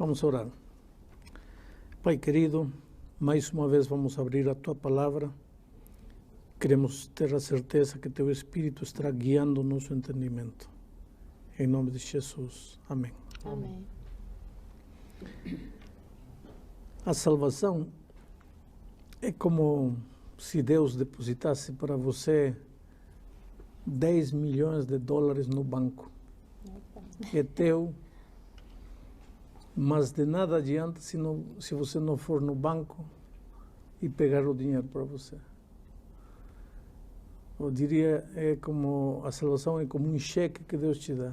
Vamos orar. Pai querido, mais uma vez vamos abrir a Tua Palavra. Queremos ter a certeza que Teu Espírito estará guiando o nosso entendimento. Em nome de Jesus. Amém. Amém. A salvação é como se Deus depositasse para você 10 milhões de dólares no banco. É teu, mas de nada adianta se você não for no banco e pegar o dinheiro para você. Eu diria, a salvação é como um cheque que Deus te dá.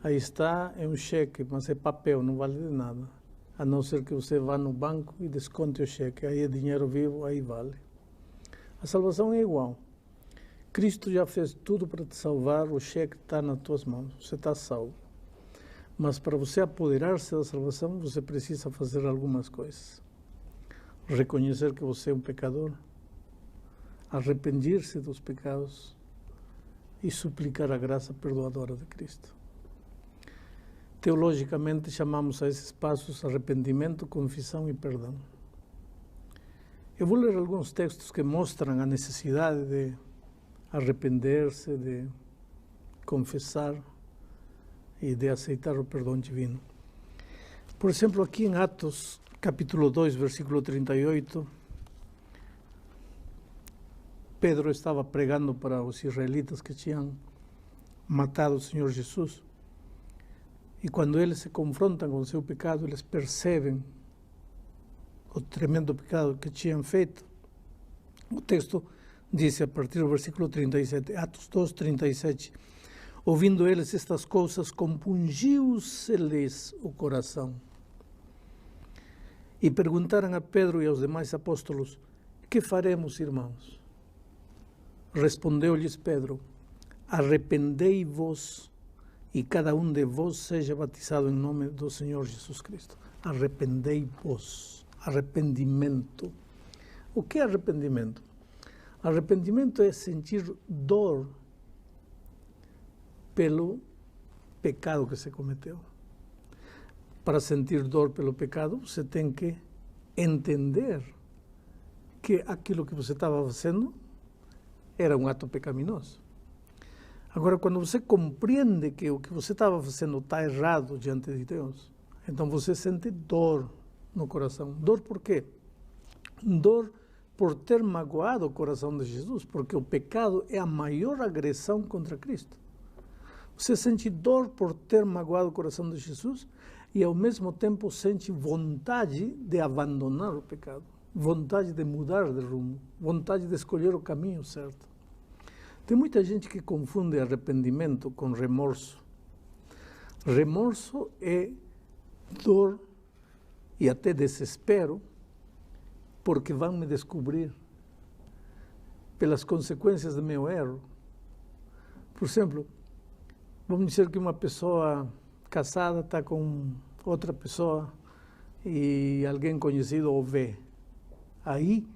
Aí está, é um cheque, mas é papel, não vale de nada. A não ser que você vá no banco e desconte o cheque. Aí é dinheiro vivo, aí vale. A salvação é igual. Cristo já fez tudo para te salvar, o cheque está nas tuas mãos, você está salvo. Mas para você apoderar-se da salvação, você precisa fazer algumas coisas. Reconhecer que você é um pecador, arrepender-se dos pecados e suplicar a graça perdoadora de Cristo. Teologicamente chamamos a esses passos arrependimento, confissão e perdão. Eu vou ler alguns textos que mostram a necessidade de arrepender-se, de confessar e de aceitar o perdão divino. Por exemplo, aqui em Atos, capítulo 2, versículo 38, Pedro estava pregando para os israelitas que tinham matado o Senhor Jesus. E quando eles se confrontam com o seu pecado, eles percebem o tremendo pecado que tinham feito. O texto diz, a partir do versículo 37, Atos 2, 37, ouvindo eles estas coisas, compungiu-se-lhes o coração. E perguntaram a Pedro e aos demais apóstolos, que faremos, irmãos? Respondeu-lhes Pedro, arrependei-vos e cada um de vós seja batizado em nome do Senhor Jesus Cristo. Arrependei-vos, arrependimento. O que é arrependimento? Arrependimento é sentir dor pelo pecado que se cometeu. Para sentir dor pelo pecado, você tem que entender que aquilo que você estava fazendo era um ato pecaminoso. Agora, quando você compreende que o que você estava fazendo está errado diante de Deus, então você sente dor no coração. Dor por quê? Dor por ter magoado o coração de Jesus, porque o pecado é a maior agressão contra Cristo. Você sente dor por ter magoado o coração de Jesus e, ao mesmo tempo, sente vontade de abandonar o pecado, vontade de mudar de rumo, vontade de escolher o caminho certo. Tem muita gente que confunde arrependimento com remorso. Remorso é dor e até desespero, porque vão me descobrir pelas consequências do meu erro. Por exemplo, vamos dizer que uma pessoa casada está com outra pessoa e alguém conhecido o vê. Aí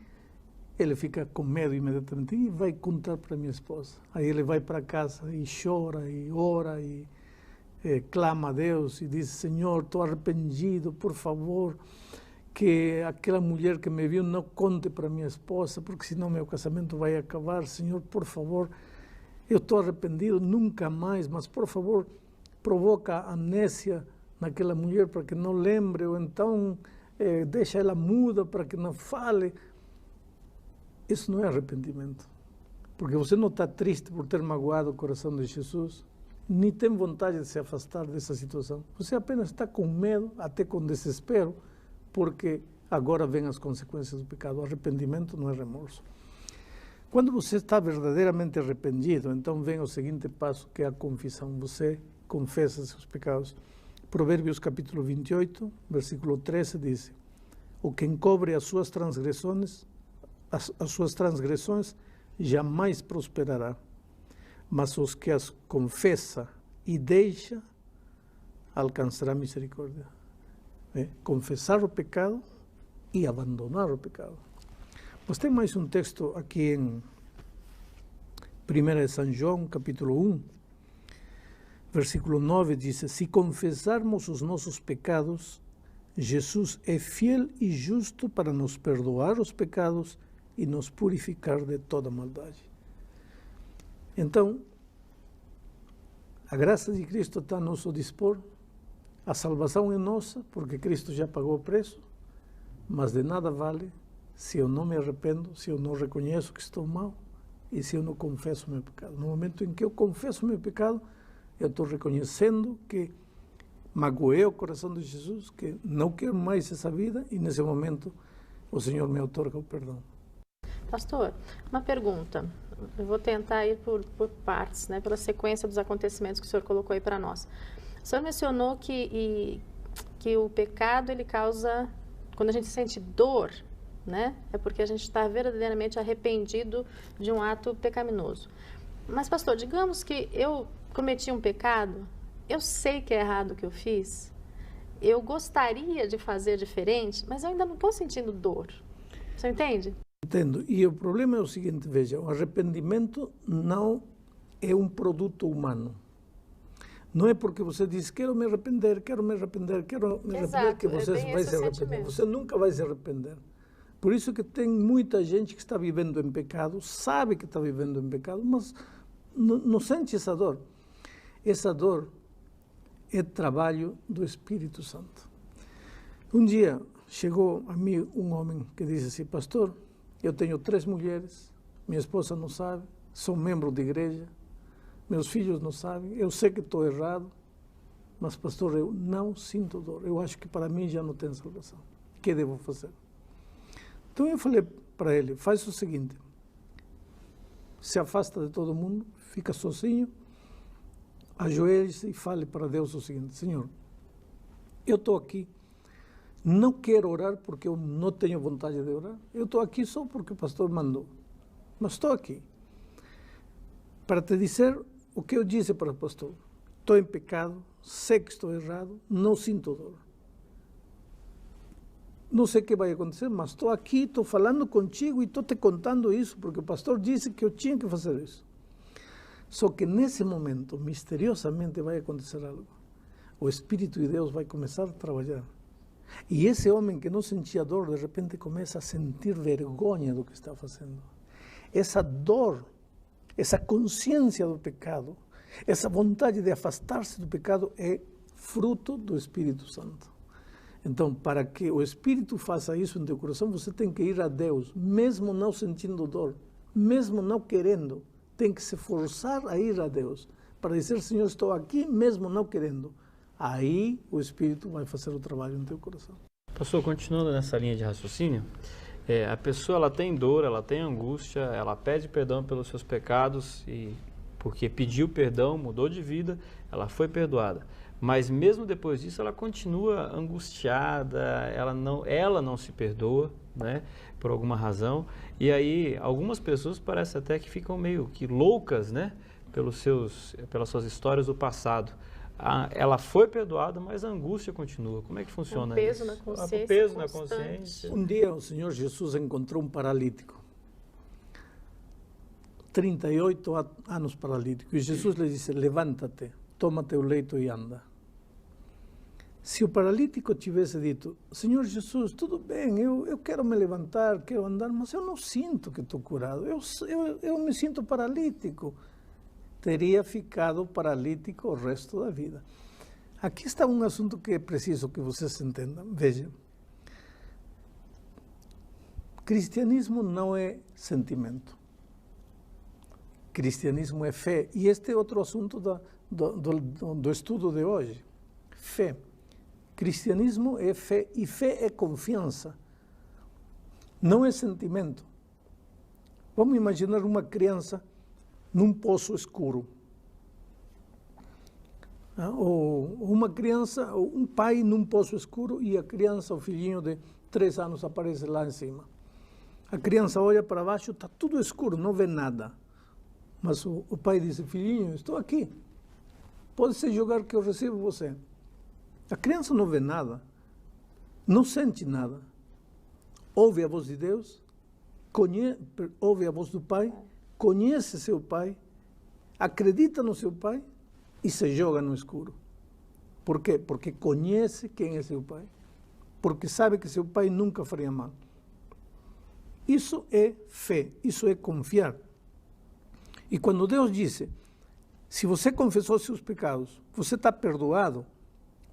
ele fica com medo imediatamente e vai contar para minha esposa. Aí ele vai para casa e chora e ora e clama a Deus e diz, Senhor, estou arrependido, por favor, que aquela mulher que me viu não conte para minha esposa, porque senão meu casamento vai acabar. Senhor, por favor, eu estou arrependido, nunca mais, mas por favor, provoca amnésia naquela mulher para que não lembre, ou então deixa ela muda para que não fale. Isso não é arrependimento, porque você não está triste por ter magoado o coração de Jesus, nem tem vontade de se afastar dessa situação. Você apenas está com medo, até com desespero, porque agora vêm as consequências do pecado. O arrependimento não é remorso. Quando você está verdadeiramente arrependido, então vem o seguinte passo, que é a confissão. Você confessa seus pecados. Provérbios capítulo 28, versículo 13 diz, o que encobre as suas transgressões jamais prosperará, mas os que as confessa e deixa alcançará misericórdia. Confessar o pecado e abandonar o pecado. Mas tem mais um texto aqui em 1 de São João, capítulo 1, versículo 9 diz: se confessarmos os nossos pecados, Jesus é fiel e justo para nos perdoar os pecados e nos purificar de toda maldade. Então, a graça de Cristo está a nosso dispor, a salvação é nossa, porque Cristo já pagou o preço, mas de nada vale se eu não me arrependo, se eu não reconheço que estou mal e se eu não confesso o meu pecado. No momento em que eu confesso o meu pecado, eu estou reconhecendo que magoei o coração de Jesus, que não quero mais essa vida, e nesse momento o Senhor me outorga o perdão. Pastor, uma pergunta. Eu vou tentar ir por partes, né, pela sequência dos acontecimentos que o senhor colocou aí para nós. O senhor mencionou que o pecado, ele causa, quando a gente sente dor, né, é porque a gente está verdadeiramente arrependido de um ato pecaminoso. Mas, pastor, digamos que eu cometi um pecado, eu sei que é errado o que eu fiz, eu gostaria de fazer diferente, mas eu ainda não estou sentindo dor. Você entende? Entendo. E o problema é o seguinte, veja, o arrependimento não é um produto humano. Não é porque você diz, quero me arrepender, que você vai se arrepender. Você nunca vai se arrepender. Por isso que tem muita gente que está vivendo em pecado, sabe que está vivendo em pecado, mas não sente essa dor. Essa dor é trabalho do Espírito Santo. Um dia chegou a mim um homem que disse assim, pastor, eu tenho 3 mulheres, minha esposa não sabe, sou membro de igreja, meus filhos não sabem, eu sei que estou errado, mas pastor, eu não sinto dor, eu acho que para mim já não tem salvação. O que devo fazer? Então eu falei para ele, faz o seguinte, se afasta de todo mundo, fica sozinho, ajoelhe-se e fale para Deus o seguinte, Senhor, eu estou aqui, não quero orar porque eu não tenho vontade de orar. Eu estou aqui só porque o pastor mandou. Mas estou aqui para te dizer o que eu disse para o pastor. Estou em pecado, sei que estou errado, não sinto dor. Não sei o que vai acontecer, mas estou aqui, estou falando contigo e estou te contando isso, porque o pastor disse que eu tinha que fazer isso. Só que nesse momento, misteriosamente, vai acontecer algo. O Espírito de Deus vai começar a trabalhar. E esse homem que não sentia dor, de repente começa a sentir vergonha do que está fazendo. Essa dor, essa consciência do pecado, essa vontade de afastar-se do pecado é fruto do Espírito Santo. Então, para que o Espírito faça isso em teu coração, você tem que ir a Deus, mesmo não sentindo dor, mesmo não querendo, tem que se forçar a ir a Deus, para dizer, Senhor, estou aqui mesmo não querendo. Aí o Espírito vai fazer o trabalho no teu coração. Pastor, continuando nessa linha de raciocínio, a pessoa ela tem dor, ela tem angústia, ela pede perdão pelos seus pecados, e porque pediu perdão, mudou de vida, ela foi perdoada. Mas mesmo depois disso, ela continua angustiada, ela não se perdoa, né, por alguma razão. E aí algumas pessoas parecem até que ficam meio que loucas, né, pelas suas histórias do passado. Ela foi perdoada, mas a angústia continua. Como é que funciona isso? O peso na consciência. Um dia o Senhor Jesus encontrou um paralítico, 38 anos paralítico, e Jesus lhe disse, levanta-te, toma teu leito e anda. Se o paralítico tivesse dito, Senhor Jesus, tudo bem, eu quero me levantar, quero andar, mas eu não sinto que estou curado, eu me sinto paralítico, teria ficado paralítico o resto da vida. Aqui está um assunto que é preciso que vocês entendam. Vejam, cristianismo não é sentimento. Cristianismo é fé. E este é outro assunto do estudo de hoje. Fé. Cristianismo é fé e fé é confiança. Não é sentimento. Vamos imaginar uma criança num poço escuro. Ou uma criança, ou um pai num poço escuro e a criança, o filhinho de 3 anos, aparece lá em cima. A criança olha para baixo, está tudo escuro, não vê nada. Mas o pai diz, filhinho, estou aqui. Pode se jogar que eu recebo você. A criança não vê nada, não sente nada. Ouve a voz de Deus, ouve a voz do pai, conhece seu pai, acredita no seu pai e se joga no escuro. Por quê? Porque conhece quem é seu pai. Porque sabe que seu pai nunca faria mal. Isso é fé, isso é confiar. E quando Deus disse, se você confessou seus pecados, você está perdoado,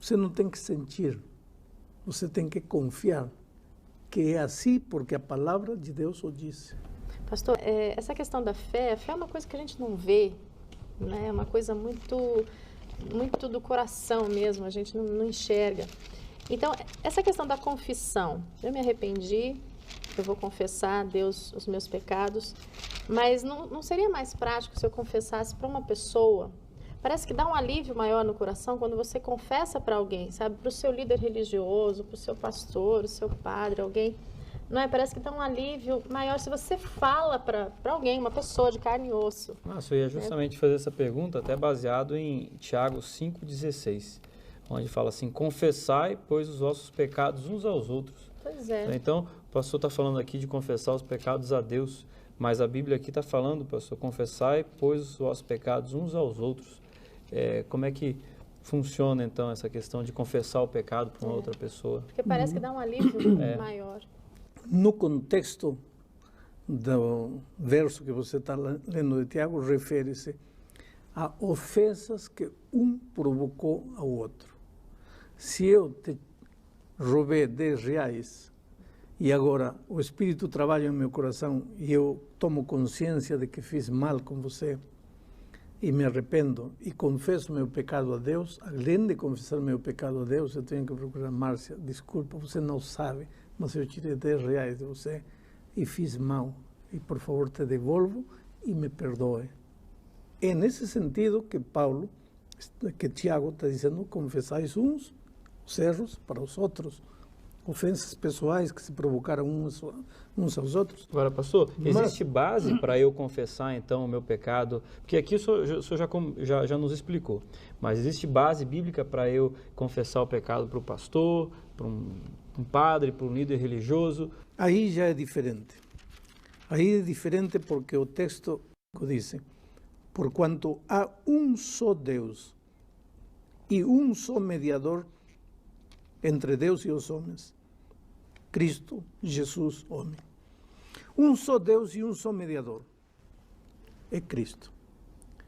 você não tem que sentir, você tem que confiar, que é assim porque a palavra de Deus o disse. Pastor, essa questão da fé, a fé é uma coisa que a gente não vê, né? É uma coisa muito do coração mesmo, a gente não enxerga. Então, essa questão da confissão, eu me arrependi, eu vou confessar a Deus os meus pecados, mas não seria mais prático se eu confessasse para uma pessoa? Parece que dá um alívio maior no coração quando você confessa para alguém, sabe? Para o seu líder religioso, para o seu pastor, o seu padre, alguém. Não é? Parece que dá um alívio maior se você fala para alguém, uma pessoa de carne e osso. Nossa, eu ia justamente fazer essa pergunta, até baseado em Tiago 5,16, onde fala assim, confessai, pois, os vossos pecados uns aos outros. Pois é. Então, o pastor está falando aqui de confessar os pecados a Deus, mas a Bíblia aqui está falando, pastor, confessai, pois, os vossos pecados uns aos outros. Como é que funciona, então, essa questão de confessar o pecado para uma outra pessoa? Porque parece que dá um alívio maior. No contexto do verso que você está lendo de Tiago, refere-se a ofensas que um provocou ao outro. Se eu te roubei 10 reais e agora o Espírito trabalha no meu coração e eu tomo consciência de que fiz mal com você e me arrependo e confesso meu pecado a Deus, além de confessar meu pecado a Deus, eu tenho que procurar, Márcia, desculpa, você não sabe, mas eu tirei 10 reais de você e fiz mal, e por favor te devolvo e me perdoe. É nesse sentido que Tiago está dizendo, confessais uns os erros para os outros, ofensas pessoais que se provocaram uns aos outros. Agora, pastor, existe base para eu confessar, então, o meu pecado? Porque aqui o senhor já nos explicou, mas existe base bíblica para eu confessar o pecado para o pastor, para um padre, para um líder religioso? Aí já é diferente. Aí é diferente porque o texto diz, porquanto há um só Deus e um só mediador entre Deus e os homens, Cristo Jesus, homem. Um só Deus e um só mediador, é Cristo.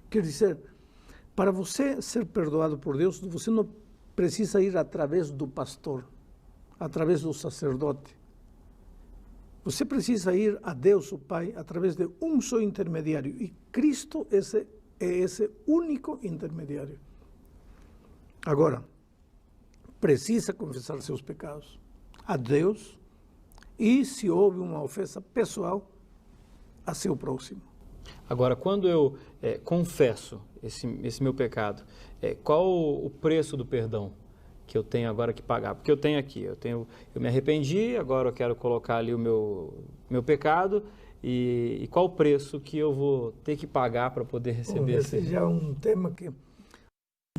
Quer dizer, para você ser perdoado por Deus, você não precisa ir através do pastor, através do sacerdote. Você precisa ir a Deus, o Pai, através de um só intermediário. E Cristo é esse único intermediário. Agora, precisa confessar seus pecados a Deus e, se houve uma ofensa pessoal, a seu próximo. Agora, quando eu confesso esse meu pecado, qual o preço do perdão que eu tenho agora que pagar? Porque eu tenho aqui, eu me arrependi, agora eu quero colocar ali o meu pecado, e qual o preço que eu vou ter que pagar para poder receber esse? Esse já é um tema que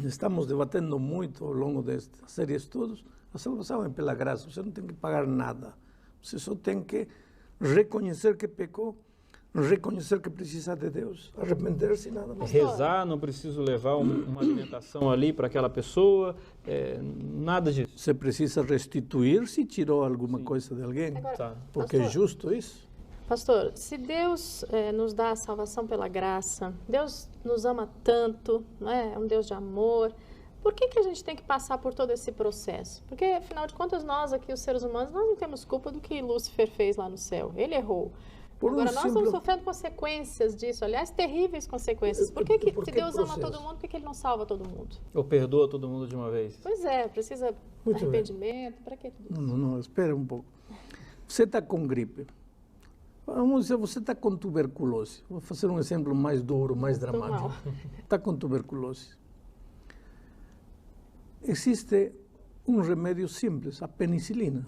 estamos debatendo muito ao longo desta série de estudos. A salvação é pela graça, você não tem que pagar nada. Você só tem que reconhecer que pecou, reconhecer que precisa de Deus, arrepender-se e nada mais. Rezar, não preciso levar uma alimentação ali para aquela pessoa, nada disso. Você precisa restituir se tirou alguma coisa de alguém, Agora, porque é justo isso. Pastor, se Deus nos dá a salvação pela graça, Deus nos ama tanto, não é? É um Deus de amor, por que a gente tem que passar por todo esse processo? Porque, afinal de contas, nós aqui, os seres humanos, nós não temos culpa do que Lúcifer fez lá no céu. Ele errou. Agora, nós estamos sofrendo consequências disso, aliás, terríveis consequências. Por que se Deus ama todo mundo, por que Ele não salva todo mundo? Ou perdoa todo mundo de uma vez? Pois é, precisa de arrependimento, para que tudo isso? Não, espera um pouco. Você está com gripe. Vamos dizer, você está com tuberculose. Vou fazer um exemplo mais duro, mais dramático. Está com tuberculose. Existe um remédio simples, a penicilina.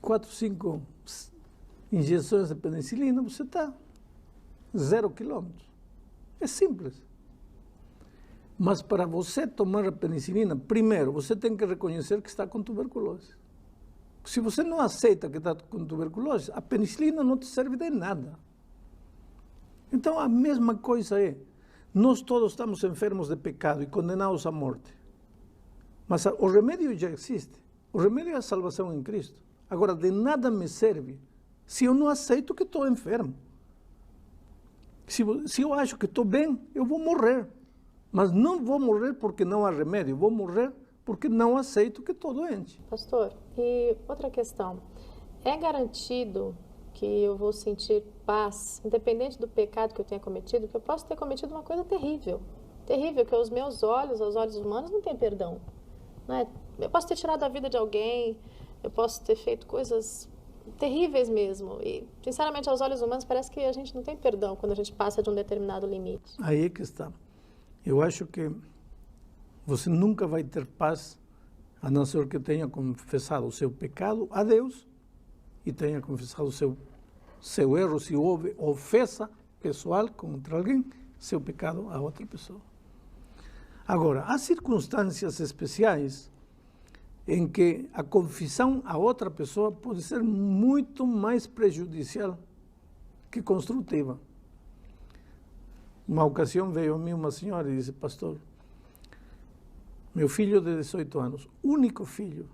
4, 5 injeções de penicilina, você está 0 quilômetros. É simples. Mas para você tomar a penicilina, primeiro, você tem que reconhecer que está com tuberculose. Se você não aceita que está com tuberculose, a penicilina não te serve de nada. Então, a mesma coisa é, Nós todos estamos enfermos de pecado e condenados à morte. Mas o remédio já existe. O remédio é a salvação em Cristo. Agora, de nada me serve se eu não aceito que estou enfermo. Se eu acho que estou bem, eu vou morrer. Mas não vou morrer porque não há remédio. Vou morrer porque não aceito que estou doente. Pastor, e outra questão. É garantido que eu vou sentir paz, independente do pecado que eu tenha cometido, que eu posso ter cometido uma coisa terrível. Terrível, que aos meus olhos, aos olhos humanos, não tem perdão. Né? Eu posso ter tirado a vida de alguém, eu posso ter feito coisas terríveis mesmo. E, sinceramente, aos olhos humanos, parece que a gente não tem perdão quando a gente passa de um determinado limite. Aí é que está. Eu acho que você nunca vai ter paz a não ser que tenha confessado o seu pecado a Deus e tenha confessado o seu erro, se houve ofensa pessoal contra alguém, seu pecado a outra pessoa. Agora, há circunstâncias especiais em que a confissão a outra pessoa pode ser muito mais prejudicial que construtiva. Uma ocasião veio a mim uma senhora e disse: pastor, meu filho de 18 anos, único filho,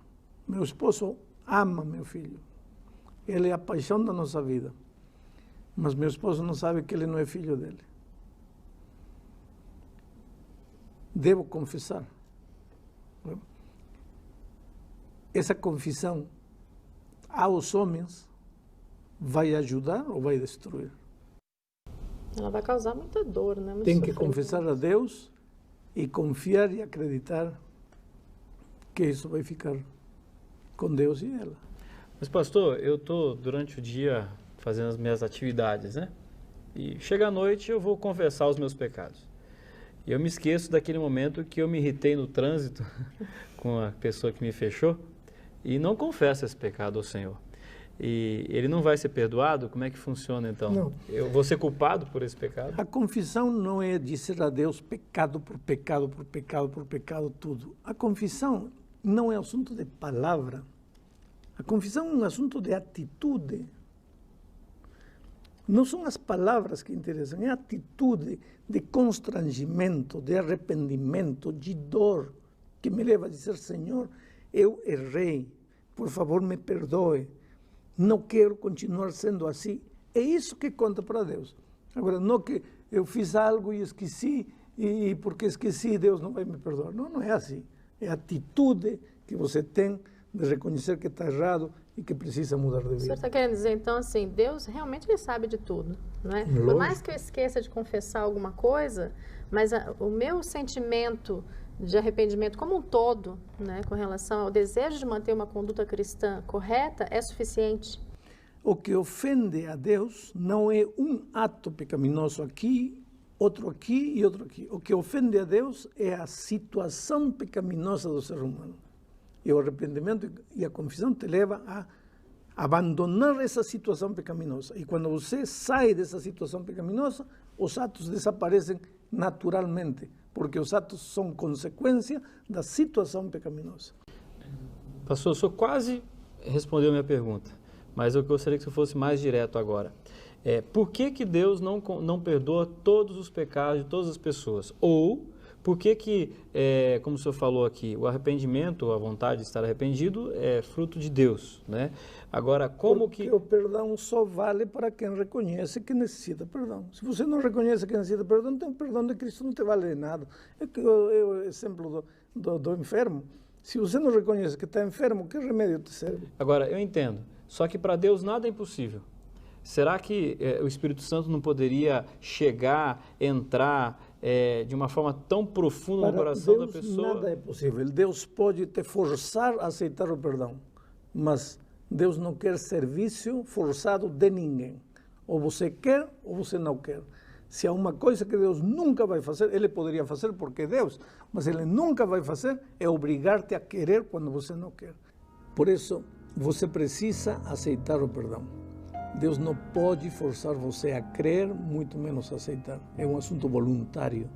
meu esposo ama meu filho, ele é a paixão da nossa vida, mas meu esposo não sabe que ele não é filho dele. Devo confessar. Essa confissão aos homens vai ajudar ou vai destruir? Ela vai causar muita dor, né? Muito Tem que sofrimento. confessar a Deus e confiar e acreditar que isso vai ficar com Deus e ela. Mas, pastor, eu estou durante o dia fazendo as minhas atividades, né? E chega à noite eu vou confessar os meus pecados. E eu me esqueço daquele momento que eu me irritei no trânsito com a pessoa que me fechou e não confesso esse pecado ao Senhor. E ele não vai ser perdoado? Como é que funciona então? Não. Eu vou ser culpado por esse pecado? A confissão não é dizer a Deus pecado por pecado, por pecado, por pecado, tudo. A confissão não é assunto de palavra. A confissão é um assunto de atitude. Não são as palavras que interessam, é a atitude de constrangimento, de arrependimento, de dor, que me leva a dizer: Senhor, eu errei, por favor me perdoe, não quero continuar sendo assim. É isso que conta para Deus. Agora, não que eu fiz algo e esqueci, e porque esqueci Deus não vai me perdoar. Não, não é assim. É a atitude que você tem de reconhecer que está errado e que precisa mudar de vida. O senhor está querendo dizer, então, assim, Deus realmente ele sabe de tudo, não é? Por mais que eu esqueça de confessar alguma coisa, mas o meu sentimento de arrependimento como um todo, né, com relação ao desejo de manter uma conduta cristã correta, é suficiente. O que ofende a Deus não é um ato pecaminoso aqui, outro aqui e outro aqui. O que ofende a Deus é a situação pecaminosa do ser humano. E o arrependimento e a confissão te leva a abandonar essa situação pecaminosa. E quando você sai dessa situação pecaminosa, os atos desaparecem naturalmente, porque os atos são consequência da situação pecaminosa. Pastor, o senhor quase respondeu a minha pergunta, mas eu gostaria que você fosse mais direto agora. Por que Deus não perdoa todos os pecados de todas as pessoas? Ou por que, como o senhor falou aqui, o arrependimento, a vontade de estar arrependido é fruto de Deus, né? Agora, porque o perdão só vale para quem reconhece que necessita perdão. Se você não reconhece que necessita perdão, então o perdão de Cristo não te vale de nada. É que o exemplo do enfermo. Se você não reconhece que está enfermo, que remédio te serve? Agora, eu entendo. Só que para Deus nada é impossível. Será que o Espírito Santo não poderia chegar, entrar de uma forma tão profunda no coração da pessoa? Nada é possível. Deus pode te forçar a aceitar o perdão, mas Deus não quer serviço forçado de ninguém. Ou você quer ou você não quer. Se há uma coisa que Deus nunca vai fazer, Ele poderia fazer porque é Deus, mas Ele nunca vai fazer é obrigar-te a querer quando você não quer. Por isso, você precisa aceitar o perdão. Deus não pode forçar você a crer, muito menos a aceitar. É um assunto voluntário.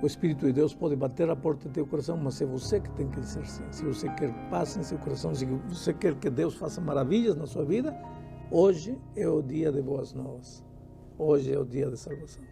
O Espírito de Deus pode bater a porta do teu coração, mas é você que tem que dizer sim. Se você quer paz em seu coração, se você quer que Deus faça maravilhas na sua vida, hoje é o dia de boas novas. Hoje é o dia de salvação.